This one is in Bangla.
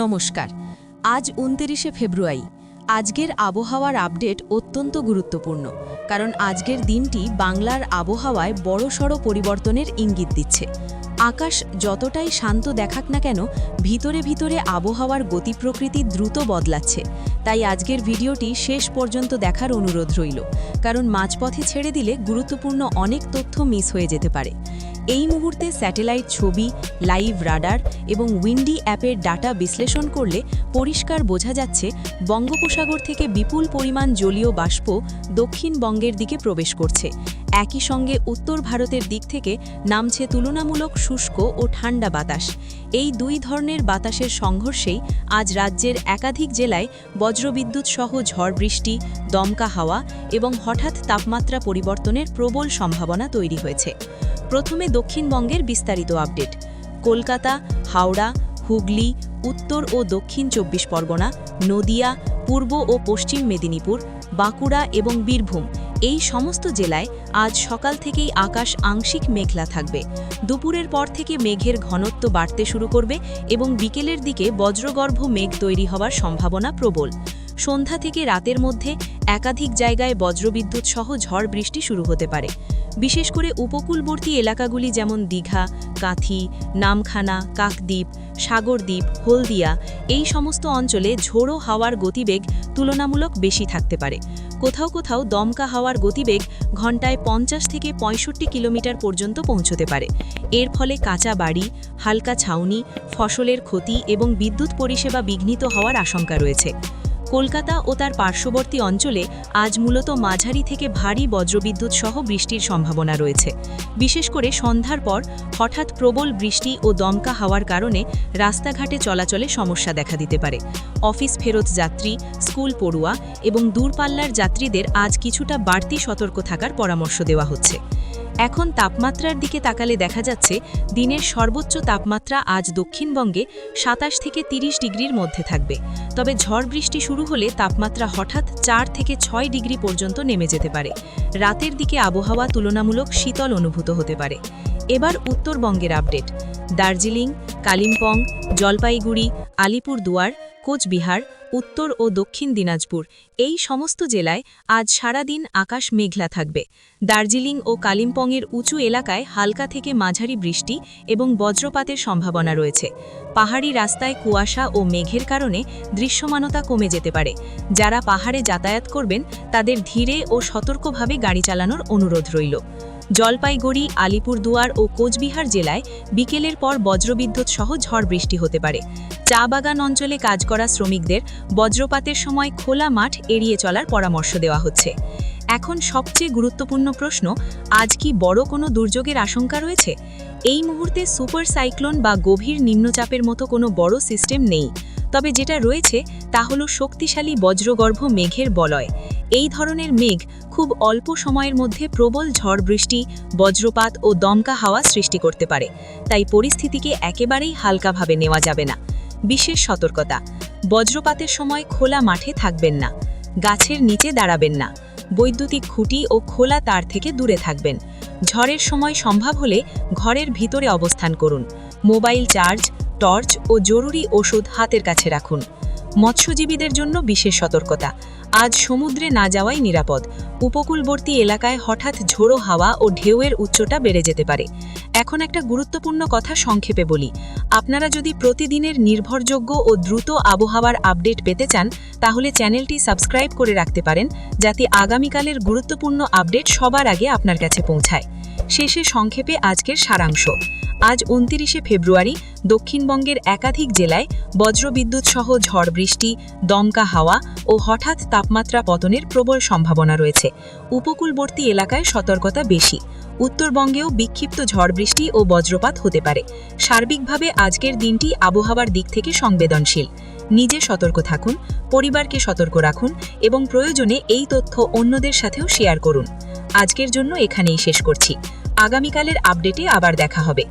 নমস্কার। আজ ২৯শে ফেব্রুয়ারি। আজকের আবহাওয়ার আপডেট অত্যন্ত গুরুত্বপূর্ণ, কারণ আজকের দিনটি বাংলার আবহাওয়ায় বড়সড় পরিবর্তনের ইঙ্গিত দিচ্ছে। আকাশ যতটাই শান্ত দেখাক না কেন, ভিতরে ভিতরে আবহাওয়ার গতি প্রকৃতি দ্রুত বদলাচ্ছে। তাই আজকের ভিডিওটি শেষ পর্যন্ত দেখার অনুরোধ রইল, কারণ মাঝপথে ছেড়ে দিলে গুরুত্বপূর্ণ অনেক তথ্য মিস হয়ে যেতে পারে। এই মুহূর্তে স্যাটেলাইট ছবি, লাইভ রাডার এবং উইন্ডি অ্যাপের ডাটা বিশ্লেষণ করলে পরিষ্কার বোঝা যাচ্ছে বঙ্গোপসাগর থেকে বিপুল পরিমাণ জলীয় বাষ্প দক্ষিণবঙ্গের দিকে প্রবেশ করছে। একই সঙ্গে উত্তর ভারতের দিক থেকে নামছে তুলনামূলক শুষ্ক ও ঠান্ডা বাতাস। এই দুই ধরনের বাতাসের সংঘর্ষেই আজ রাজ্যের একাধিক জেলায় বজ্রবিদ্যুৎ সহ ঝড় বৃষ্টি, দমকা হাওয়া এবং হঠাৎ তাপমাত্রা পরিবর্তনের প্রবল সম্ভাবনা তৈরি হয়েছে। প্রথমে দক্ষিণবঙ্গের বিস্তারিত আপডেট। কলকাতা, হাওড়া, হুগলি, উত্তর ও দক্ষিণ ২৪ পরগনা, নদিয়া, পূর্ব ও পশ্চিম মেদিনীপুর, বাঁকুড়া এবং বীরভূম এই সমস্ত জেলায় আজ সকাল থেকেই আকাশ আংশিক মেঘলা থাকবে। দুপুরের পর থেকে মেঘের ঘনত্ব বাড়তে শুরু করবে এবং বিকেলের দিকে বজ্রগর্ভ মেঘ তৈরি হওয়ার সম্ভাবনা প্রবল। সন্ধ্যা থেকে রাতের মধ্যে একাধিক জায়গায় বজ্রবিদ্যুৎ সহ ঝড় বৃষ্টি শুরু হতে পারে। বিশেষ করে উপকূলবর্তী এলাকাগুলি যেমন দীঘা, কাঁথি, নামখানা, কাকদ্বীপ, সাগরদ্বীপ, হলদিয়া এই সমস্ত অঞ্চলে ঝোড়ো হাওয়ার গতিবেগ তুলনামূলক বেশি থাকতে পারে। কোথাও কোথাও দমকা হাওয়ার গতিবেগ ঘন্টায় ৫০ থেকে ৬৫ কিলোমিটার পর্যন্ত পৌঁছতে পারে। এর ফলে কাঁচা বাড়ি, হালকা ছাউনি, ফসলের ক্ষতি এবং বিদ্যুৎ পরিষেবা বিঘ্নিত হওয়ার আশঙ্কা রয়েছে। কলকাতা ও তার পার্শ্ববর্তী অঞ্চলে আজ মূলত মাঝারি থেকে ভারী বজ্রবিদ্যুৎ সহ বৃষ্টির সম্ভাবনা রয়েছে। বিশেষ করে সন্ধ্যার পর হঠাৎ প্রবল বৃষ্টি ও দমকা হাওয়ার কারণে রাস্তাঘাটে চলাচলে সমস্যা দেখা দিতে পারে। অফিস ফেরত যাত্রী, স্কুল পড়ুয়া এবং দূরপাল্লার যাত্রীদের আজ কিছুটা বাড়তি সতর্ক থাকার পরামর্শ দেওয়া হচ্ছে। এখন তাপমাত্রার দিকে তাকালে দেখা যাচ্ছে দিনের সর্বোচ্চ তাপমাত্রা আজ দক্ষিণবঙ্গে ২৭ থেকে ৩০ ডিগ্রির মধ্যে থাকবে। তবে ঝড় বৃষ্টি শুরু হলে তাপমাত্রা হঠাৎ ৪ থেকে ৬ ডিগ্রি পর্যন্ত নেমে যেতে পারে। রাতের দিকে আবহাওয়া তুলনামূলক শীতল অনুভূত হতে পারে। এবার উত্তরবঙ্গের আপডেট। দার্জিলিং, কালিম্পং, জলপাইগুড়ি, আলিপুরদুয়ার, কোচবিহার, উত্তর ও দক্ষিণ দিনাজপুর এই সমস্ত জেলায় আজ সারাদিন আকাশ মেঘলা থাকবে। দার্জিলিং ও কালিম্পংয়ের উঁচু এলাকায় হালকা থেকে মাঝারি বৃষ্টি এবং বজ্রপাতের সম্ভাবনা রয়েছে। পাহাড়ি রাস্তায় কুয়াশা ও মেঘের কারণে দৃশ্যমানতা কমে যেতে পারে। যারা পাহাড়ে যাতায়াত করবেন তাদের ধীরে ও সতর্কভাবে গাড়ি চালানোর অনুরোধ রইল। জলপাইগুড়ি, আলিপুরদুয়ার ও কোচবিহার জেলায় বিকেলের পর বজ্রবিদ্যুৎ সহ ঝড় বৃষ্টি হতে পারে। চা বাগান অঞ্চলে কাজ করা শ্রমিকদের বজ্রপাতের সময় খোলা মাঠ এড়িয়ে চলার পরামর্শ দেওয়া হচ্ছে। এখন সবচেয়ে গুরুত্বপূর্ণ প্রশ্ন, আজ কি বড় কোনো দুর্যোগের আশঙ্কা রয়েছে? এই মুহূর্তে সুপার সাইক্লোন বা গভীর নিম্নচাপের মতো কোনো বড় সিস্টেম নেই। তবে যেটা রয়েছে তা হলো শক্তিশালী বজ্রগর্ভ মেঘের বলয়। এই ধরনের মেঘ খুব অল্প সময়ের মধ্যে প্রবল ঝড় বৃষ্টি, বজ্রপাত ও দমকা হাওয়া সৃষ্টি করতে পারে। তাই পরিস্থিতিকে একেবারেই হালকাভাবে নেওয়া যাবে না। বিশেষ সতর্কতা, বজ্রপাতের সময় খোলা মাঠে থাকবেন না, গাছের নিচে দাঁড়াবেন না, বৈদ্যুতিক খুঁটি ও খোলা তার থেকে দূরে থাকবেন। ঝড়ের সময় সম্ভব হলে ঘরের ভিতরে অবস্থান করুন। মোবাইল চার্জ, টর্চ ও জরুরি ওষুধ হাতের কাছে রাখুন। মৎস্যজীবীদের জন্য বিশেষ সতর্কতা, আজ সমুদ্রে না যাওয়াই নিরাপদ। উপকূলবর্তী এলাকায় হঠাৎ ঝোড়ো হাওয়া ও ঢেউয়ের উচ্চতা বেড়ে যেতে পারে। এখন একটা গুরুত্বপূর্ণ কথা সংক্ষেপে বলি। আপনারা যদি প্রতিদিনের নির্ভরযোগ্য ও দ্রুত আবহাওয়ার আপডেট পেতে চান তাহলে চ্যানেলটি সাবস্ক্রাইব করে রাখতে পারেন, যাতে আগামীকালের গুরুত্বপূর্ণ আপডেট সবার আগে আপনার কাছে পৌঁছায়। শেষে সংক্ষেপে আজকের সারাংশ। আজ ২৯শে ফেব্রুয়ারি দক্ষিণবঙ্গের একাধিক জেলায় বজ্রবিদ্যুৎ সহ ঝড় বৃষ্টি, দমকা হাওয়া ও হঠাৎ তাপমাত্রা পতনের প্রবল সম্ভাবনা রয়েছে। উপকূলবর্তী এলাকায় সতর্কতা বেশি। উত্তরবঙ্গেও বিক্ষিপ্ত ঝড় বৃষ্টি ও বজ্রপাত হতে পারে। সার্বিকভাবে আজকের দিনটি আবহাওয়ার দিক থেকে সংবেদনশীল। নিজে সতর্ক থাকুন, পরিবারকে সতর্ক রাখুন এবং প্রয়োজনে এই তথ্য অন্যদের সাথেও শেয়ার করুন। আজকের জন্য এখানেই শেষ করছি। আগামীকালের আপডেটে আবার দেখা হবে।